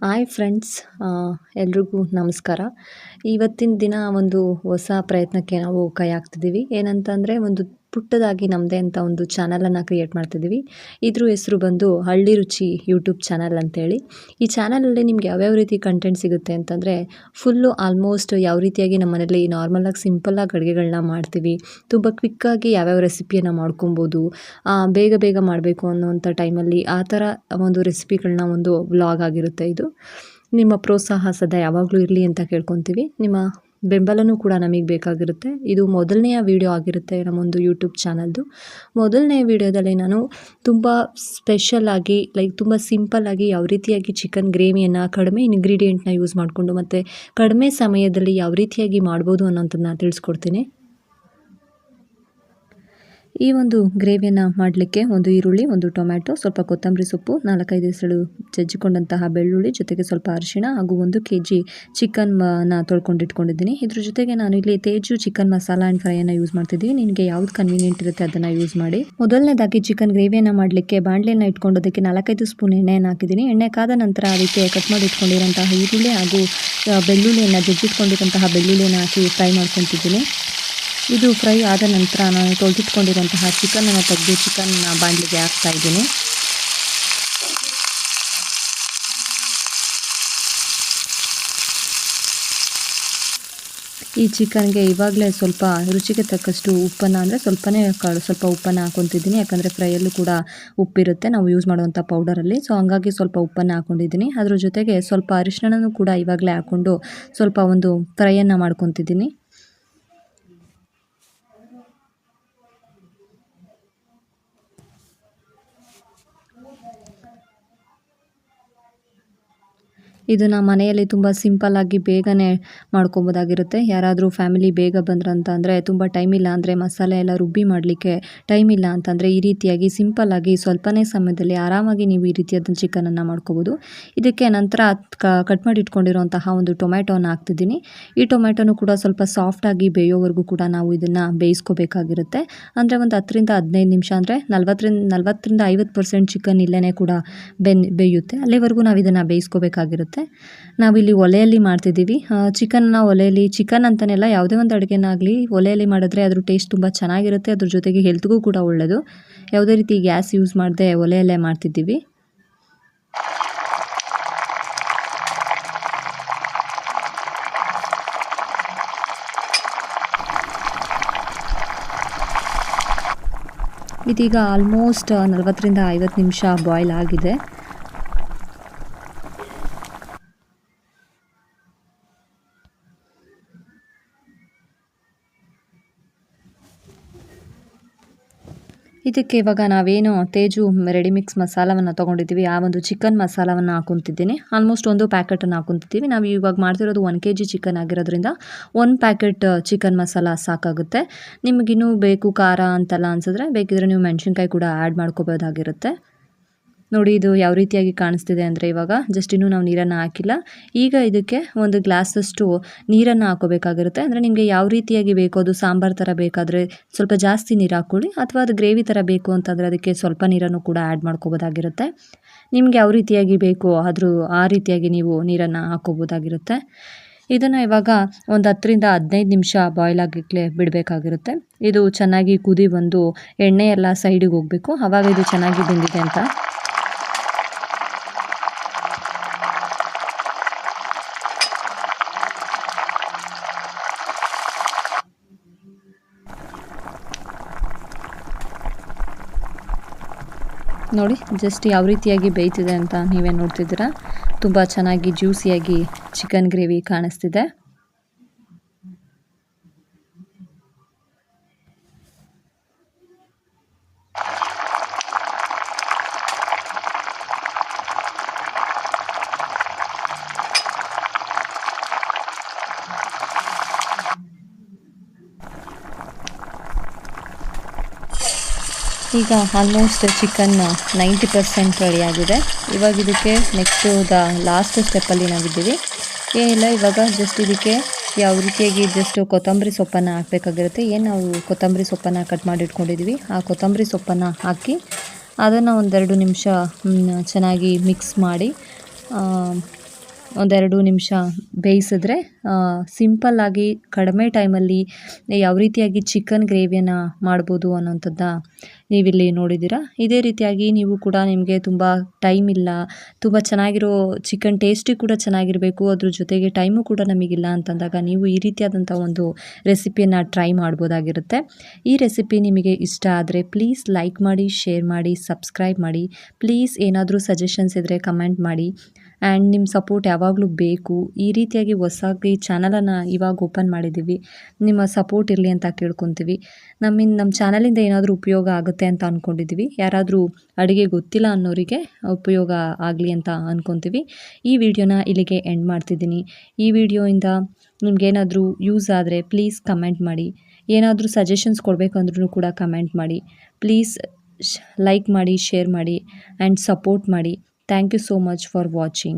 Hi friends, ಎಲ್ರಿಗೂ ನಮಸ್ಕಾರ. ಇವತ್ತಿನ ದಿನ ಒಂದು ಹೊಸ ಪ್ರಯತ್ನಕ್ಕೆ ನಾವು ಕೈ ಹಾಕ್ತಿದ್ದೀವಿ. ಏನಂತಂದರೆ, ಒಂದು ಪುಟ್ಟದಾಗಿ ನಮ್ಮದೇ ಅಂತ ಒಂದು ಚಾನಲನ್ನು ಕ್ರಿಯೇಟ್ ಮಾಡ್ತಿದ್ದೀವಿ. ಇದ್ರ ಹೆಸರು ಬಂದು ಹಳ್ಳಿ ರುಚಿ ಯೂಟ್ಯೂಬ್ ಚಾನಲ್ ಅಂತೇಳಿ. ಈ ಚಾನಲಲ್ಲಿ ನಿಮ್ಗೆ ಯಾವ್ಯಾವ ರೀತಿ ಕಂಟೆಂಟ್ ಸಿಗುತ್ತೆ ಅಂತಂದರೆ, ಫುಲ್ಲು ಆಲ್ಮೋಸ್ಟ್ ಯಾವ ರೀತಿಯಾಗಿ ನಮ್ಮ ಮನೇಲಿ ನಾರ್ಮಲಾಗಿ ಸಿಂಪಲ್ಲಾಗಿ ಅಡುಗೆಗಳನ್ನ ಮಾಡ್ತೀವಿ, ತುಂಬ ಕ್ವಿಕ್ಕಾಗಿ ಯಾವ್ಯಾವ ರೆಸಿಪಿಯನ್ನು ಮಾಡ್ಕೊಬೋದು, ಬೇಗ ಬೇಗ ಮಾಡಬೇಕು ಅನ್ನೋವಂಥ ಟೈಮಲ್ಲಿ ಆ ಥರ ಒಂದು ರೆಸಿಪಿಗಳನ್ನ ಒಂದು ವ್ಲಾಗ್ ಆಗಿರುತ್ತೆ ಇದು. ನಿಮ್ಮ ಪ್ರೋತ್ಸಾಹ ಸದಾ ಯಾವಾಗಲೂ ಇರಲಿ ಅಂತ ಕೇಳ್ಕೊತೀವಿ. ನಿಮ್ಮ ಬೆಂಬಲನೂ ಕೂಡ ನಮಗೆ ಬೇಕಾಗಿರುತ್ತೆ. ಇದು ಮೊದಲನೆಯ ವಿಡಿಯೋ ಆಗಿರುತ್ತೆ ನಮ್ಮೊಂದು ಯೂಟ್ಯೂಬ್ ಚಾನಲ್ದು. ಮೊದಲನೇ ವಿಡಿಯೋದಲ್ಲಿ ನಾನು ತುಂಬ ಸ್ಪೆಷಲಾಗಿ ತುಂಬ ಸಿಂಪಲ್ಲಾಗಿ ಯಾವ ರೀತಿಯಾಗಿ ಚಿಕನ್ ಗ್ರೇವಿಯನ್ನು ಕಡಿಮೆ ಇಂಗ್ರೀಡಿಯೆಂಟ್ನ ಯೂಸ್ ಮಾಡಿಕೊಂಡು ಮತ್ತು ಕಡಿಮೆ ಸಮಯದಲ್ಲಿ ಯಾವ ರೀತಿಯಾಗಿ ಮಾಡ್ಬೋದು ಅನ್ನೋಂಥದ್ದನ್ನ ತಿಳಿಸ್ಕೊಡ್ತೀನಿ. ಈ ಒಂದು ಗ್ರೇವಿಯನ್ನು ಮಾಡಲಿಕ್ಕೆ ಒಂದು ಈರುಳ್ಳಿ, ಒಂದು ಟೊಮ್ಯಾಟೊ, ಸ್ವಲ್ಪ ಕೊತ್ತಂಬರಿ ಸೊಪ್ಪು, 4-5 ಹೆಸರು ಜಜ್ಜಿಕೊಂಡಂತಹ ಬೆಳ್ಳುಳ್ಳಿ, ಜೊತೆಗೆ ಸ್ವಲ್ಪ ಅರಿಶಿಣ ಹಾಗೂ 1 kg ಚಿಕನ್ನ ತೊಳ್ಕೊಂಡಿಟ್ಕೊಂಡಿದ್ದೀನಿ. ಇದ್ರ ಜೊತೆಗೆ ನಾನು ಇಲ್ಲಿ ತೇಜು ಚಿಕನ್ ಮಸಾಲ ಆ್ಯಂಡ್ ಫ್ರೈಯನ್ನು ಯೂಸ್ ಮಾಡ್ತಿದ್ದೀನಿ. ನಿಮಗೆ ಯಾವ್ದು ಕನ್ವೀನಿಯೆಂಟ್ ಇರುತ್ತೆ ಅದನ್ನು ಯೂಸ್ ಮಾಡಿ. ಮೊದಲನೇದಾಗಿ ಚಿಕನ್ ಗ್ರೇವಿಯನ್ನು ಮಾಡಲಿಕ್ಕೆ ಬಾಣಲೆಯನ್ನು ಇಟ್ಕೊಂಡೋದಕ್ಕೆ 4-5 ಸ್ಪೂನ್ ಎಣ್ಣೆಯನ್ನು ಹಾಕಿದ್ದೀನಿ. ಎಣ್ಣೆ ಕಾದ ನಂತರ ಅದಕ್ಕೆ ಕಟ್ ಮಾಡಿ ಇಟ್ಕೊಂಡಿರೋಂತಹ ಈರುಳ್ಳಿ ಹಾಗೂ ಬೆಳ್ಳುಳ್ಳಿಯನ್ನು ಜಜ್ಜಿಟ್ಕೊಂಡಿರೋಂತಹ ಬೆಳ್ಳುಳ್ಳಿಯನ್ನು ಹಾಕಿ ಫ್ರೈ ಮಾಡ್ಕೊತಿದ್ದೀನಿ. ಇದು ಫ್ರೈ ಆದ ನಂತರ ನಾನು ತೊಳೆದಿಟ್ಕೊಂಡಿರುವಂತಹ ಚಿಕನನ್ನು ತೆಗೆದು ಚಿಕನ್ನ ಬಾಣಲಿಗೆ ಹಾಕ್ತಾ ಇದ್ದೀನಿ. ಈ ಚಿಕನ್ಗೆ ಇವಾಗಲೇ ಸ್ವಲ್ಪ ರುಚಿಗೆ ತಕ್ಕಷ್ಟು ಉಪ್ಪನ್ನು, ಅಂದರೆ ಸ್ವಲ್ಪ ಉಪ್ಪನ್ನು ಹಾಕ್ಕೊತಿದ್ದೀನಿ. ಯಾಕಂದರೆ ಫ್ರೈಯಲ್ಲೂ ಕೂಡ ಉಪ್ಪಿರುತ್ತೆ ನಾವು ಯೂಸ್ ಮಾಡುವಂಥ ಪೌಡರಲ್ಲಿ. ಸೊ ಹಂಗಾಗಿ ಸ್ವಲ್ಪ ಉಪ್ಪನ್ನು ಹಾಕ್ಕೊಂಡಿದ್ದೀನಿ. ಅದ್ರ ಜೊತೆಗೆ ಸ್ವಲ್ಪ ಅರಿಶಿಣನೂ ಕೂಡ ಇವಾಗಲೇ ಹಾಕ್ಕೊಂಡು ಸ್ವಲ್ಪ ಒಂದು ಫ್ರೈಯನ್ನು ಮಾಡ್ಕೊತಿದ್ದೀನಿ. ಇದನ್ನು ಮನೆಯಲ್ಲಿ ತುಂಬ ಸಿಂಪಲ್ಲಾಗಿ ಬೇಗನೆ ಮಾಡ್ಕೊಬೋದಾಗಿರುತ್ತೆ. ಯಾರಾದರೂ ಫ್ಯಾಮಿಲಿ ಬೇಗ ಬಂದ್ರಂತ ಅಂದರೆ, ತುಂಬ ಟೈಮ್ ಇಲ್ಲ ಅಂದರೆ, ಮಸಾಲೆ ಎಲ್ಲ ರುಬ್ಬಿ ಮಾಡಲಿಕ್ಕೆ ಟೈಮ್ ಇಲ್ಲ ಅಂತಂದರೆ, ಈ ರೀತಿಯಾಗಿ ಸಿಂಪಲ್ಲಾಗಿ ಸ್ವಲ್ಪನೇ ಸಮಯದಲ್ಲಿ ಆರಾಮಾಗಿ ನೀವು ಈ ರೀತಿಯಾದ ಚಿಕನನ್ನು ಮಾಡ್ಕೋಬೋದು. ಇದಕ್ಕೆ ನಂತರ ಕಟ್ ಮಾಡಿ ಇಟ್ಕೊಂಡಿರೋಂತಹ ಒಂದು ಟೊಮ್ಯಾಟೋನ ಹಾಕ್ತಿದ್ದೀನಿ. ಈ ಟೊಮ್ಯಾಟೋನು ಕೂಡ ಸ್ವಲ್ಪ ಸಾಫ್ಟಾಗಿ ಬೇಯೋವರೆಗೂ ಕೂಡ ನಾವು ಇದನ್ನು ಬೇಯಿಸ್ಕೋಬೇಕಾಗಿರುತ್ತೆ. ಅಂದರೆ ಒಂದು 10-15 ನಿಮಿಷ, ಅಂದರೆ 40-50% ಚಿಕನ್ ಇಲ್ಲೇ ಕೂಡ ಬೇಯುತ್ತೆ. ಅಲ್ಲಿವರೆಗೂ ನಾವು ಇದನ್ನು ಬೇಯಿಸ್ಕೋಬೇಕಾಗಿರುತ್ತೆ. ನಾವಿಲ್ಲಿ ಒಲೆಯಲ್ಲಿ ಮಾಡ್ತಿದ್ದೀವಿ. ಒಲೆಯಲ್ಲಿ, ಚಿಕನ್ ಅಂತನೆಲ್ಲ ಯಾವುದೇ ಒಂದು ಅಡುಗೆನಾಗಲಿ ಒಲೆಯಲ್ಲಿ ಮಾಡಿದ್ರೆ ಅದ್ರ ಟೇಸ್ಟ್ ತುಂಬ ಚೆನ್ನಾಗಿರುತ್ತೆ. ಅದ್ರ ಜೊತೆಗೆ ಹೆಲ್ತ್ಗೂ ಕೂಡ ಒಳ್ಳೆಯದು. ಯಾವುದೇ ರೀತಿ ಗ್ಯಾಸ್ ಯೂಸ್ ಮಾಡದೆ ಒಲೆಯಲ್ಲೇ ಮಾಡ್ತಿದ್ದೀವಿ. ಇದೀಗ ಆಲ್ಮೋಸ್ಟ್ 40-50 ನಿಮಿಷ ಬಾಯ್ಲ್ ಆಗಿದೆ. ಇದಕ್ಕೆ ಇವಾಗ ನಾವೇನು ತೇಜು ರೆಡಿಮಿಕ್ಸ್ ಮಸಾಲವನ್ನು ತೊಗೊಂಡಿದ್ದೀವಿ, ಆ ಒಂದು ಚಿಕನ್ ಮಸಾಲವನ್ನು ಹಾಕೊತಿದ್ದೀನಿ. ಆಲ್ಮೋಸ್ಟ್ 1 ಪ್ಯಾಕೆಟನ್ನು ಹಾಕೊತಿದ್ದೀವಿ. ನಾವು ಇವಾಗ ಮಾಡ್ತಿರೋದು 1 kg ಚಿಕನ್ ಆಗಿರೋದ್ರಿಂದ 1 ಪ್ಯಾಕೆಟ್ ಚಿಕನ್ ಮಸಾಲ ಸಾಕಾಗುತ್ತೆ. ನಿಮಗಿನ್ನೂ ಬೇಕು ಖಾರ ಅಂತೆಲ್ಲ ಅನಿಸಿದ್ರೆ ಬೇಕಿದ್ರೆ ನೀವು ಮೆಣಸಿನ್ಕಾಯಿ ಕೂಡ ಆ್ಯಡ್ ಮಾಡ್ಕೋಬೋದಾಗಿರುತ್ತೆ. ನೋಡಿ, ಇದು ಯಾವ ರೀತಿಯಾಗಿ ಕಾಣಿಸ್ತಿದೆ ಅಂದರೆ, ಇವಾಗ ಜಸ್ಟ್ ಇನ್ನೂ ನಾವು ನೀರನ್ನು ಹಾಕಿಲ್ಲ. ಈಗ ಇದಕ್ಕೆ 1 ಗ್ಲಾಸಷ್ಟು ನೀರನ್ನು ಹಾಕೋಬೇಕಾಗಿರುತ್ತೆ. ಅಂದರೆ ನಿಮಗೆ ಯಾವ ರೀತಿಯಾಗಿ ಬೇಕು, ಅದು ಸಾಂಬಾರು ಥರ ಬೇಕಾದರೆ ಸ್ವಲ್ಪ ಜಾಸ್ತಿ ನೀರು ಹಾಕ್ಕೊಳ್ಳಿ, ಅಥವಾ ಅದು ಗ್ರೇವಿ ಥರ ಬೇಕು ಅಂತಂದರೆ ಅದಕ್ಕೆ ಸ್ವಲ್ಪ ನೀರನ್ನು ಕೂಡ ಆ್ಯಡ್ ಮಾಡ್ಕೋಬೋದಾಗಿರುತ್ತೆ. ನಿಮ್ಗೆ ಯಾವ ರೀತಿಯಾಗಿ ಬೇಕು ಆ ರೀತಿಯಾಗಿ ನೀವು ನೀರನ್ನು ಹಾಕ್ಕೋಬೋದಾಗಿರುತ್ತೆ. ಇದನ್ನು ಇವಾಗ ಒಂದು 10-15 ನಿಮಿಷ ಬಾಯ್ಲ್ ಆಗಲಿಕ್ಕೆ ಬಿಡಬೇಕಾಗಿರುತ್ತೆ. ಇದು ಚೆನ್ನಾಗಿ ಕುದಿ ಬಂದು ಎಣ್ಣೆ ಎಲ್ಲ ಸೈಡಿಗೆ ಹೋಗಬೇಕು, ಆವಾಗ ಇದು ಚೆನ್ನಾಗಿ ಬೆಂದಿದೆ ಅಂತ. ನೋಡಿ, ಜಸ್ಟ್ ಯಾವ ರೀತಿಯಾಗಿ ಬೇಯ್ತಿದೆ ಅಂತ ನೀವೇ ನೋಡ್ತಿದ್ದೀರಾ. ತುಂಬ ಚೆನ್ನಾಗಿ ಜ್ಯೂಸಿಯಾಗಿ ಚಿಕನ್ ಗ್ರೇವಿ ಕಾಣಿಸ್ತಿದೆ. ಈಗ ಆಲ್ಮೋಸ್ಟ್ ಚಿಕನ್ 90% ರೆಡಿಯಾಗಿದೆ. ಇವಾಗ ಇದಕ್ಕೆ ನೆಕ್ಸ್ಟು ಲಾಸ್ಟ್ ಸ್ಟೆಪ್ಪಲ್ಲಿ ನಾವಿದ್ದೀವಿ. ಏನಿಲ್ಲ, ಇವಾಗ ಜಸ್ಟ್ ಇದಕ್ಕೆ ಯಾವ ರೀತಿಯಾಗಿ ಜಸ್ಟ್ ಕೊತ್ತಂಬರಿ ಸೊಪ್ಪನ್ನು ಹಾಕಬೇಕಾಗಿರುತ್ತೆ. ಏನು ನಾವು ಕೊತ್ತಂಬರಿ ಸೊಪ್ಪನ್ನು ಕಟ್ ಮಾಡಿ ಇಟ್ಕೊಂಡಿದ್ದೀವಿ, ಆ ಕೊತ್ತಂಬರಿ ಸೊಪ್ಪನ್ನು ಹಾಕಿ ಅದನ್ನು 1-2 ನಿಮಿಷ ಚೆನ್ನಾಗಿ ಮಿಕ್ಸ್ ಮಾಡಿ ಒಂದೆರಡು ನಿಮಿಷ ಬೇಯಿಸಿದ್ರೆ ಸಿಂಪಲ್ಲಾಗಿ ಕಡಿಮೆ ಟೈಮಲ್ಲಿ ಯಾವ ರೀತಿಯಾಗಿ ಚಿಕನ್ ಗ್ರೇವಿಯನ್ನು ಮಾಡ್ಬೋದು ಅನ್ನೋಂಥದ್ದನ್ನ ನೀವಿಲ್ಲಿ ನೋಡಿದ್ದೀರಾ. ಇದೇ ರೀತಿಯಾಗಿ ನೀವು ಕೂಡ ನಿಮಗೆ ತುಂಬ ಟೈಮ್ ಇಲ್ಲ, ತುಂಬ ಚೆನ್ನಾಗಿರೋ ಚಿಕನ್ ಟೇಸ್ಟಿ ಕೂಡ ಚೆನ್ನಾಗಿರಬೇಕು, ಅದ್ರ ಜೊತೆಗೆ ಟೈಮು ಕೂಡ ನಮಗಿಲ್ಲ ಅಂತಂದಾಗ ನೀವು ಈ ರೀತಿಯಾದಂಥ ಒಂದು ರೆಸಿಪಿಯನ್ನು ಟ್ರೈ ಮಾಡ್ಬೋದಾಗಿರುತ್ತೆ. ಈ ರೆಸಿಪಿ ನಿಮಗೆ ಇಷ್ಟ ಆದರೆ ಪ್ಲೀಸ್ ಲೈಕ್ ಮಾಡಿ, ಶೇರ್ ಮಾಡಿ, ಸಬ್ಸ್ಕ್ರೈಬ್ ಮಾಡಿ. ಪ್ಲೀಸ್ ಏನಾದರೂ ಸಜೆಷನ್ಸ್ ಇದ್ದರೆ ಕಮೆಂಟ್ ಮಾಡಿ. ಆ್ಯಂಡ್ ನಿಮ್ಮ ಸಪೋರ್ಟ್ ಯಾವಾಗಲೂ ಬೇಕು. ಈ ರೀತಿಯಾಗಿ ಹೊಸಾಗಿ ಚಾನಲನ್ನು ಇವಾಗ ಓಪನ್ ಮಾಡಿದ್ದೀವಿ, ನಿಮ್ಮ ಸಪೋರ್ಟ್ ಇರಲಿ ಅಂತ ಕೇಳ್ಕೊತೀವಿ. ನಮ್ಮ ಚಾನಲಿಂದ ಏನಾದರೂ ಉಪಯೋಗ ಆಗುತ್ತೆ ಅಂತ ಅಂದ್ಕೊಂಡಿದ್ದೀವಿ. ಯಾರಾದರೂ ಅಡುಗೆ ಗೊತ್ತಿಲ್ಲ ಅನ್ನೋರಿಗೆ ಉಪಯೋಗ ಆಗಲಿ ಅಂತ ಅಂದ್ಕೊತೀವಿ. ಈ ವಿಡಿಯೋನ ಇಲ್ಲಿಗೆ ಎಂಡ್ ಮಾಡ್ತಿದ್ದೀನಿ. ಈ ವಿಡಿಯೋಯಿಂದ ನಿಮಗೇನಾದರೂ ಯೂಸ್ ಆದರೆ ಪ್ಲೀಸ್ ಕಮೆಂಟ್ ಮಾಡಿ. ಏನಾದರೂ ಸಜೆಷನ್ಸ್ ಕೊಡಬೇಕಂದ್ರೂ ಕೂಡ ಕಮೆಂಟ್ ಮಾಡಿ. ಪ್ಲೀಸ್ ಲೈಕ್ ಮಾಡಿ, ಶೇರ್ ಮಾಡಿ ಆ್ಯಂಡ್ ಸಪೋರ್ಟ್ ಮಾಡಿ. Thank you so much for watching.